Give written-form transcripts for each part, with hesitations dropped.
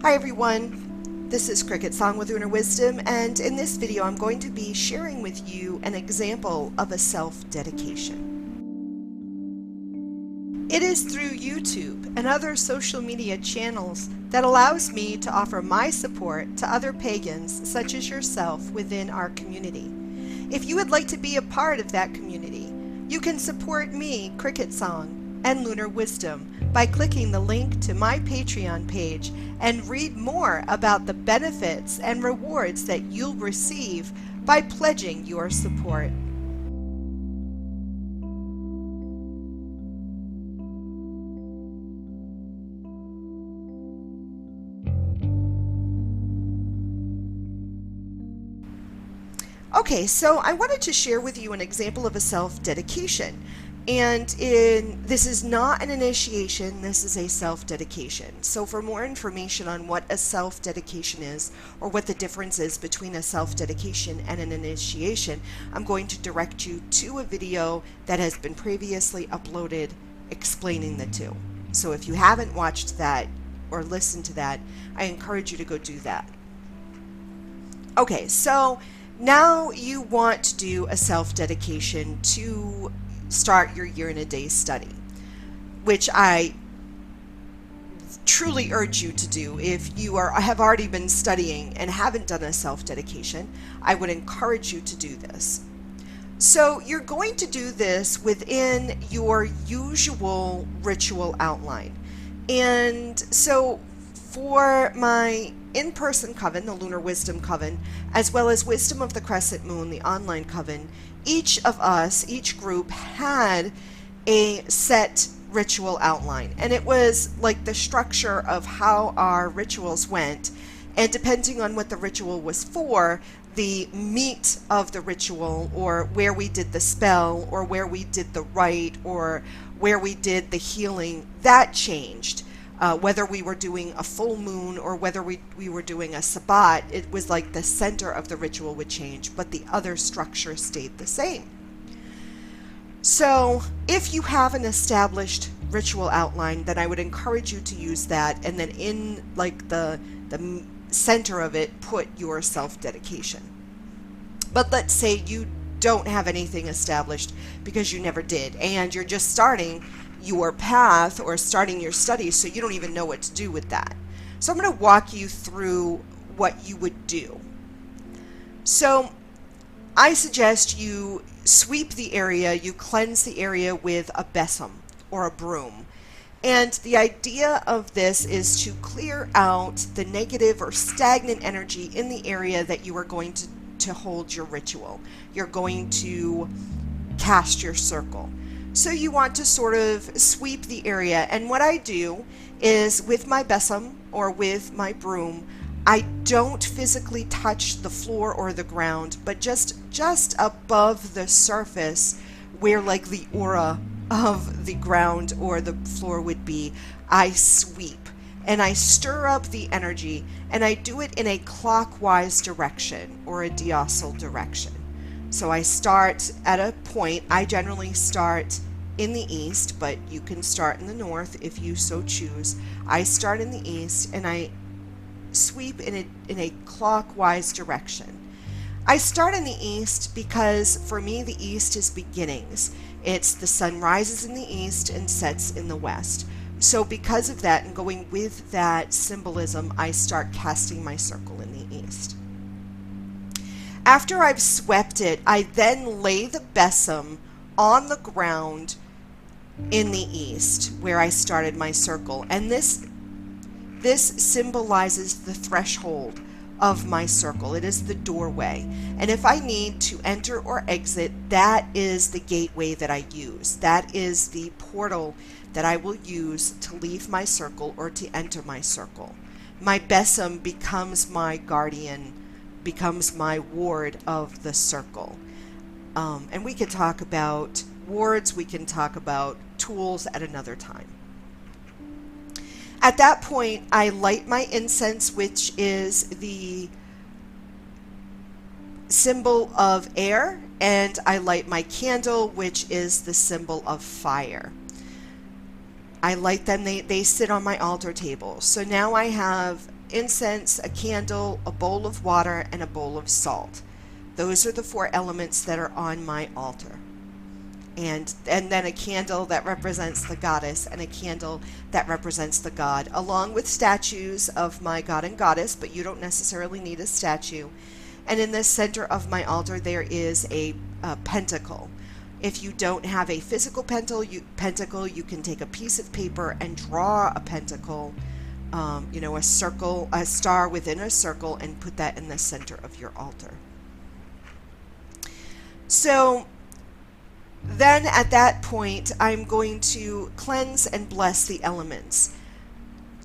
Hi everyone, this is CricketSong with Lunar Wisdom, and in this video I'm going to be sharing with you an example of a self-dedication. It is through YouTube and other social media channels that allows me to offer my support to other pagans such as yourself within our community. If you would like to be a part of that community, you can support me, CricketSong, and Lunar Wisdom by clicking the link to my Patreon page and read more about the benefits and rewards that you'll receive by pledging your support. Okay, so I wanted to share with you an example of a self-dedication. And this is not an initiation, this is a self-dedication. So for more information on what a self-dedication is, or what the difference is between a self-dedication and an initiation, I'm going to direct you to a video that has been previously uploaded explaining the two. So if you haven't watched that or listened to that, I encourage you to go do that. Okay, so now you want to do a self-dedication to start your year in a day study, which I truly urge you to do. If you have already been studying and haven't done a self-dedication, I would encourage you to do this. So you're going to do this within your usual ritual outline. And so for my in-person coven, the Lunar Wisdom Coven, as well as Wisdom of the Crescent Moon, the online coven, each of us, each group had a set ritual outline. And it was like the structure of how our rituals went. And depending on what the ritual was for, the meat of the ritual, or where we did the spell, or where we did the rite, or where we did the healing, that changed. Whether we were doing a full moon or whether we were doing a Sabbat, it was like the center of the ritual would change, but the other structure stayed the same. So if you have an established ritual outline, then I would encourage you to use that, and then in like the center of it, put your self-dedication. But let's say you don't have anything established because you never did, and you're just starting your path or starting your studies, so you don't even know what to do with that. So I'm going to walk you through what you would do. So I suggest you sweep the area, you cleanse the area with a besom or a broom. And the idea of this is to clear out the negative or stagnant energy in the area that you are going to hold your ritual. You're going to cast your circle. So you want to sort of sweep the area, and what I do is with my besom or with my broom, I don't physically touch the floor or the ground, but just above the surface where like the aura of the ground or the floor would be, I sweep and I stir up the energy, and I do it in a clockwise direction or a diacal direction. So I start at a point. I generally start in the east, but you can start in the north if you so choose. I start in the east and I sweep in a clockwise direction. I start in the east because for me the east is beginnings. It's the sun rises in the east and sets in the west. So because of that and going with that symbolism, I start casting my circle in the east. After I've swept it, I then lay the besom on the ground in the east where I started my circle, and this symbolizes the threshold of my circle. It is the doorway, and if I need to enter or exit, that is the gateway that I use. That is the portal that I will use to leave my circle or to enter my circle. My besom becomes my guardian, becomes my ward of the circle. And we can talk about wards, we can talk about tools at another time. At that point, I light my incense, which is the symbol of air, and I light my candle, which is the symbol of fire. I light them, they sit on my altar table. So now I have incense, a candle, a bowl of water, and a bowl of salt. Those are the 4 elements that are on my altar. And then a candle that represents the goddess and a candle that represents the god, along with statues of my god and goddess, but you don't necessarily need a statue. And in the center of my altar there is a pentacle. If you don't have a physical pentacle, you can take a piece of paper and draw a pentacle, a circle, a star within a circle, and put that in the center of your altar. So then at that point, I'm going to cleanse and bless the elements.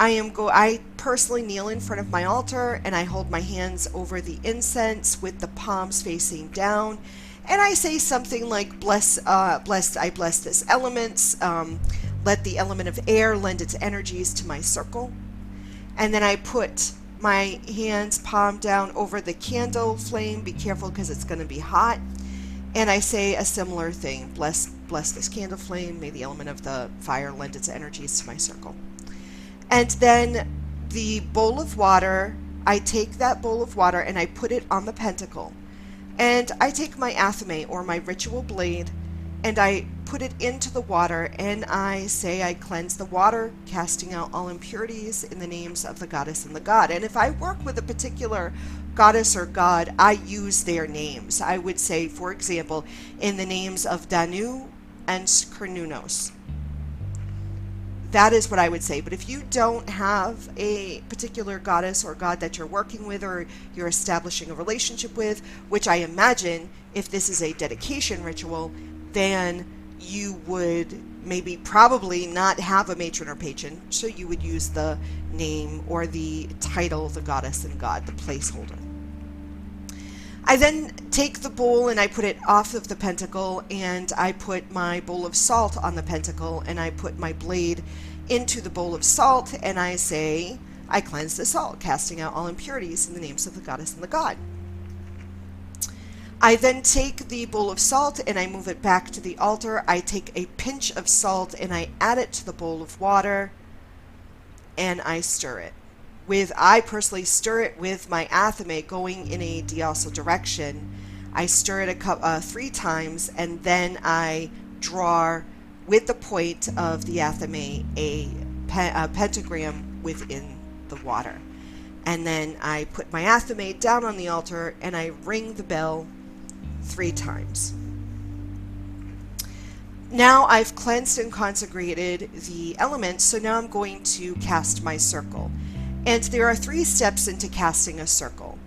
I personally kneel in front of my altar and I hold my hands over the incense with the palms facing down, and I say something like, I bless this elements, let the element of air lend its energies to my circle. And then I put my hands palm down over the candle flame. Be careful because it's going to be hot. And I say a similar thing, bless this candle flame, may the element of the fire lend its energies to my circle. And then the bowl of water, I take that bowl of water and I put it on the pentacle. And I take my athame, or my ritual blade, and I put it into the water, and I say I cleanse the water, casting out all impurities in the names of the goddess and the god. And if I work with a particular goddess or god, I use their names. I would say, for example, in the names of Danu and Cernunnos. That is what I would say. But if you don't have a particular goddess or god that you're working with or you're establishing a relationship with, which I imagine if this is a dedication ritual, then you would probably not have a matron or patron, so you would use the name or the title of the goddess and god, the placeholder. I then take the bowl and I put it off of the pentacle, and I put my bowl of salt on the pentacle, and I put my blade into the bowl of salt, and I say, I cleanse the salt, casting out all impurities in the names of the goddess and the god. I then take the bowl of salt and I move it back to the altar. I take a pinch of salt and I add it to the bowl of water, and I stir it. I personally stir it with my athame going in a diacal direction. I stir it 3 times, and then I draw with the point of the athame a pentagram within the water. And then I put my athame down on the altar and I ring the bell 3 times. Now I've cleansed and consecrated the elements, so now I'm going to cast my circle. And there are 3 steps into casting a circle.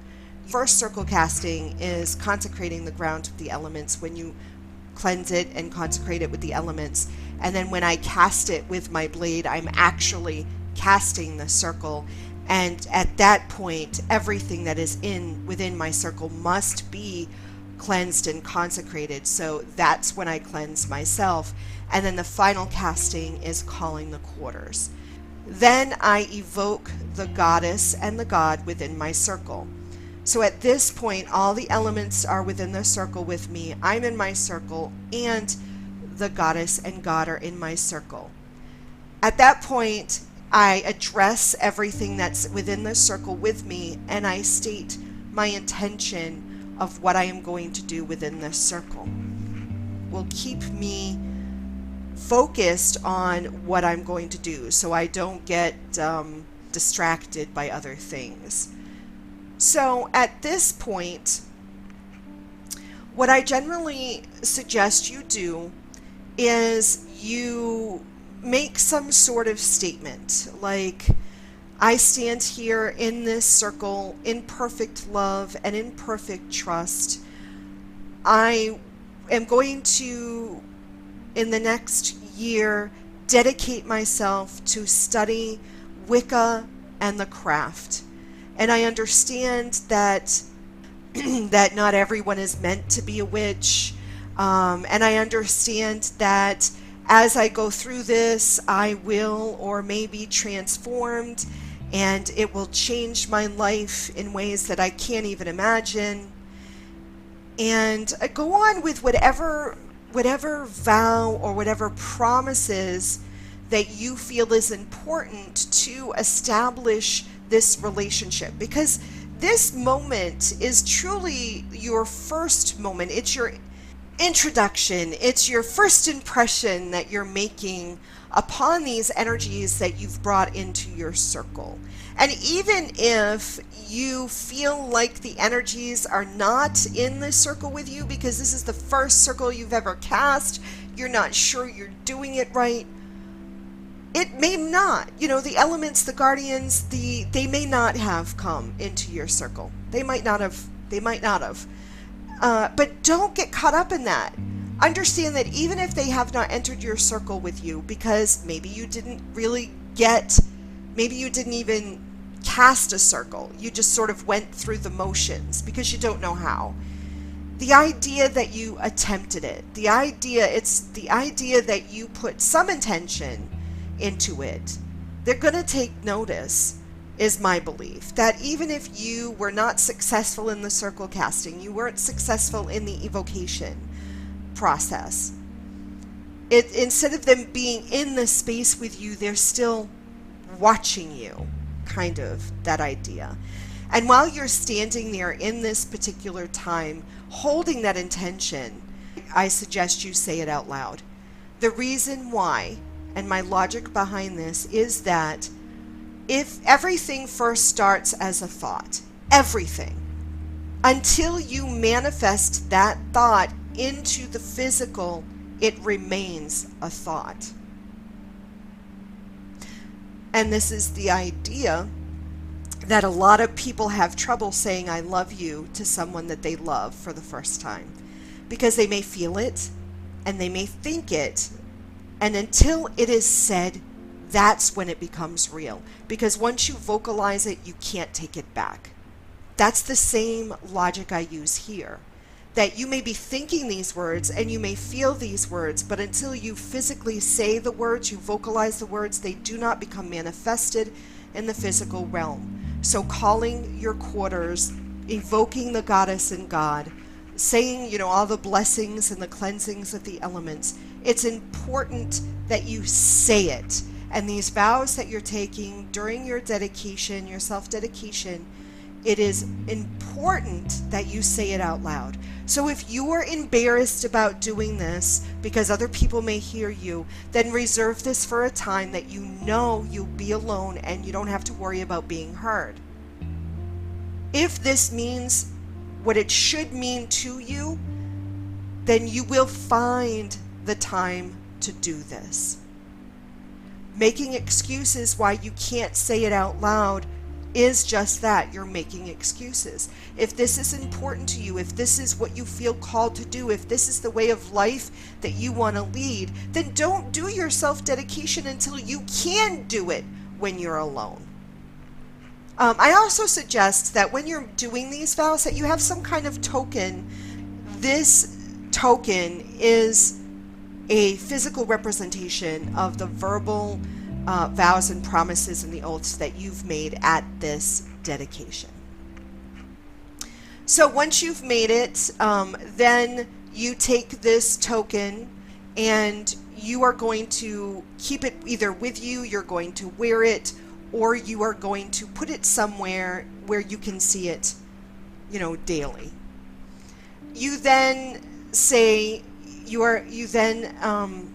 First circle casting is consecrating the ground with the elements when you cleanse it and consecrate it with the elements. And then when I cast it with my blade, I'm actually casting the circle. And at that point, everything that is within my circle must be cleansed and consecrated. So that's when I cleanse myself. And then the final casting is calling the quarters. Then I evoke the goddess and the god within my circle. So at this point, all the elements are within the circle with me. I'm in my circle, and the goddess and god are in my circle. At that point, I address everything that's within the circle with me, and I state my intention of what I am going to do within this circle. Will keep me focused on what I'm going to do, so I don't get distracted by other things. So at this point, what I generally suggest you do is you make some sort of statement, like, I stand here in this circle in perfect love and in perfect trust. I am going to, in the next year, dedicate myself to study Wicca and the craft. And I understand that that not everyone is meant to be a witch. And I understand that as I go through this, I will or may be transformed, and it will change my life in ways that I can't even imagine. And I go on with whatever vow or whatever promises that you feel is important to establish this relationship, because this moment is truly your first moment. It's your introduction, it's your first impression that you're making upon these energies that you've brought into your circle. And even if you feel like the energies are not in the circle with you because this is the first circle you've ever cast, you're not sure you're doing it right, it may not. The elements, the guardians, they may not have come into your circle. They might not have. But don't get caught up in that. Understand that even if they have not entered your circle with you, because maybe you didn't even cast a circle, you just sort of went through the motions because you don't know how. The idea that you attempted it, it's the idea that you put some intention into it, they're going to take notice, is my belief. That even if you were not successful in the circle casting, you weren't successful in the evocation process, instead of them being in the space with you, they're still watching you, kind of, that idea. And while you're standing there in this particular time, holding that intention, I suggest you say it out loud. The reason why, and my logic behind this, is that if everything first starts as a thought, everything, until you manifest that thought into the physical, it remains a thought. And this is the idea that a lot of people have trouble saying I love you to someone that they love for the first time, because they may feel it and they may think it, and until it is said, that's when it becomes real. Because once you vocalize it, you can't take it back. That's the same logic I use here. That you may be thinking these words and you may feel these words, but until you physically say the words, you vocalize the words, they do not become manifested in the physical realm. So calling your quarters, evoking the goddess and God, saying, all the blessings and the cleansings of the elements, it's important that you say it. And these vows that you're taking during your dedication, your self-dedication, it is important that you say it out loud. So if you are embarrassed about doing this because other people may hear you, then reserve this for a time that you know you'll be alone and you don't have to worry about being heard. If this means what it should mean to you, then you will find the time to do this. Making excuses why you can't say it out loud is just that. You're making excuses. If this is important to you, if this is what you feel called to do, if this is the way of life that you want to lead, then don't do your self-dedication until you can do it when you're alone. I also suggest that when you're doing these vows that you have some kind of token. This token is a physical representation of the verbal vows and promises and the oaths that you've made at this dedication. So once you've made it, then you take this token and you are going to keep it either with you, you're going to wear it, or you are going to put it somewhere where you can see it, daily. You then say, you then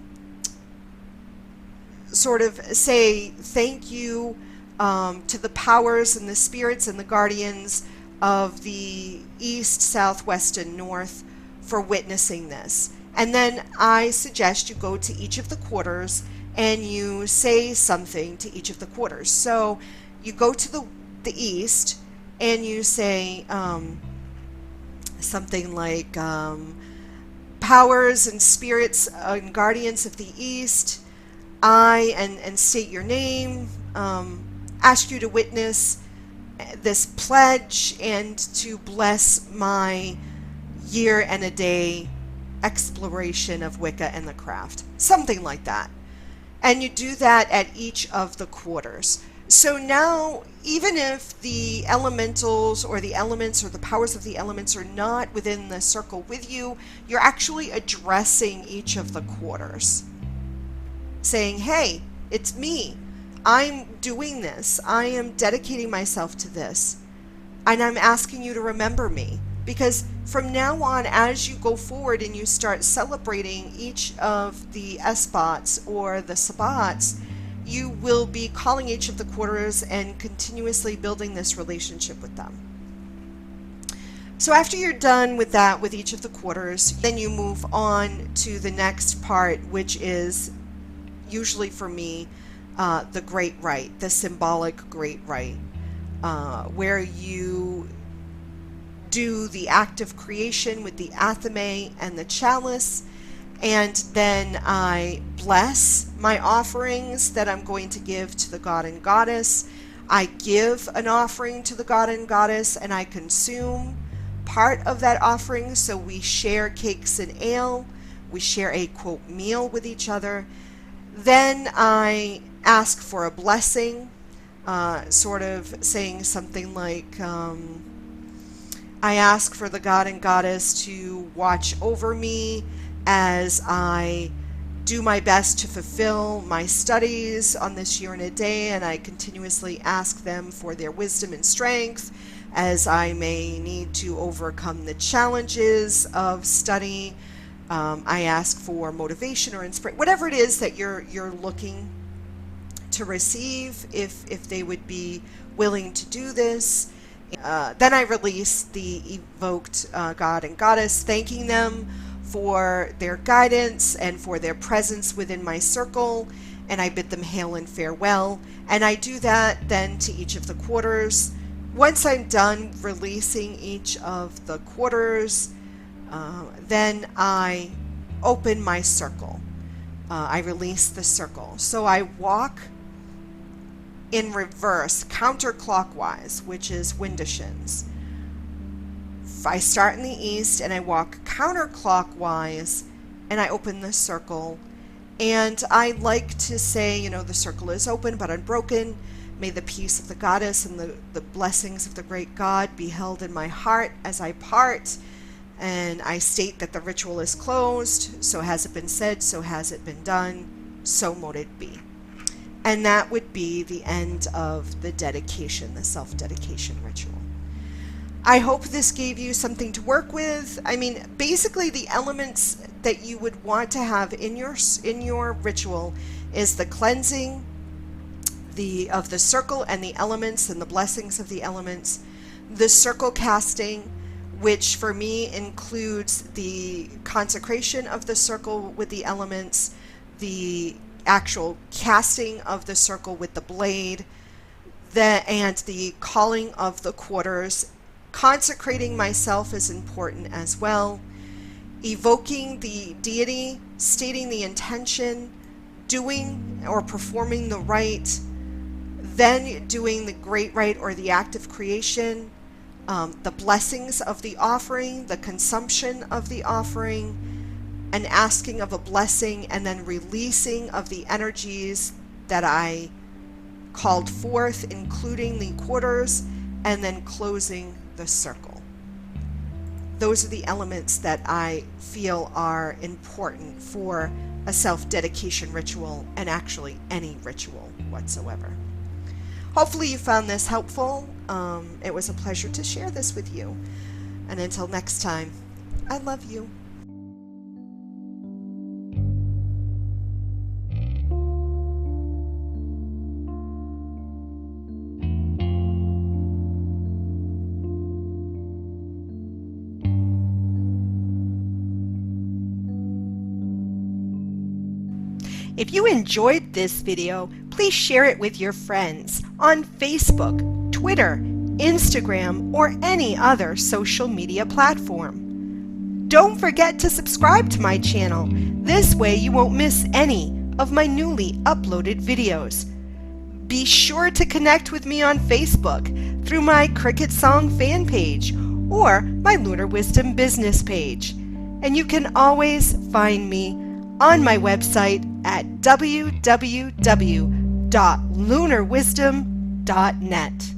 sort of say thank you to the powers and the spirits and the guardians of the east, south, west, and north for witnessing this. And then I suggest you go to each of the quarters and you say something to each of the quarters. So you go to the east and you say something like powers and spirits and guardians of the east, and state your name, ask you to witness this pledge and to bless my year and a day exploration of Wicca and the craft. Something like that. And you do that at each of the quarters. So now, even if the elementals or the elements or the powers of the elements are not within the circle with you, you're actually addressing each of the quarters. Saying, hey, it's me. I'm doing this. I am dedicating myself to this. And I'm asking you to remember me. Because from now on, as you go forward and you start celebrating each of the Esbats or the Sabbats, you will be calling each of the quarters and continuously building this relationship with them. So after you're done with that with each of the quarters, then you move on to the next part, which is usually for me the Great Rite, the symbolic Great Rite, where you do the act of creation with the athame and the chalice, and then I bless my offerings that I'm going to give to the god and goddess. I give an offering to the god and goddess, and I consume part of that offering. So we share cakes and ale. We share a, quote, meal with each other. Then I ask for a blessing, sort of saying something like, I ask for the god and goddess to watch over me as I do my best to fulfill my studies on this year and a day, and I continuously ask them for their wisdom and strength as I may need to overcome the challenges of study. I ask for motivation or inspiration, whatever it is that you're looking to receive, if they would be willing to do this. Then I release the evoked god and goddess, thanking them for their guidance and for their presence within my circle, and I bid them hail and farewell. And I do that then to each of the quarters. Once I'm done releasing each of the quarters, then I open my circle. I release the circle. So I walk in reverse, counterclockwise, which is Windishins. I start in the east and I walk counterclockwise and I open the circle. And I like to say, the circle is open but unbroken. May the peace of the goddess and the blessings of the great God be held in my heart as I part. And I state that the ritual is closed. So has it been said, so has it been done, so mote it be. And that would be the end of the dedication, the self-dedication ritual. I hope this gave you something to work with. I mean, basically the elements that you would want to have in your ritual is the cleansing of the circle and the elements and the blessings of the elements, the circle casting, which for me includes the consecration of the circle with the elements, the actual casting of the circle with the blade, and the calling of the quarters. Consecrating myself is important as well. Evoking the deity, stating the intention, doing or performing the rite, then doing the great rite or the act of creation, the blessings of the offering, the consumption of the offering, an asking of a blessing, and then releasing of the energies that I called forth, including the quarters, and then closing the circle. Those are the elements that I feel are important for a self-dedication ritual, and actually any ritual whatsoever. Hopefully you found this helpful. It was a pleasure to share this with you. And until next time, I love you. If you enjoyed this video, please share it with your friends on Facebook, Twitter, Instagram, or any other social media platform. Don't forget to subscribe to my channel. This way you won't miss any of my newly uploaded videos. Be sure to connect with me on Facebook through my CricketSong fan page or my Lunar Wisdom business page. And you can always find me on my website at www.lunarwisdom.net.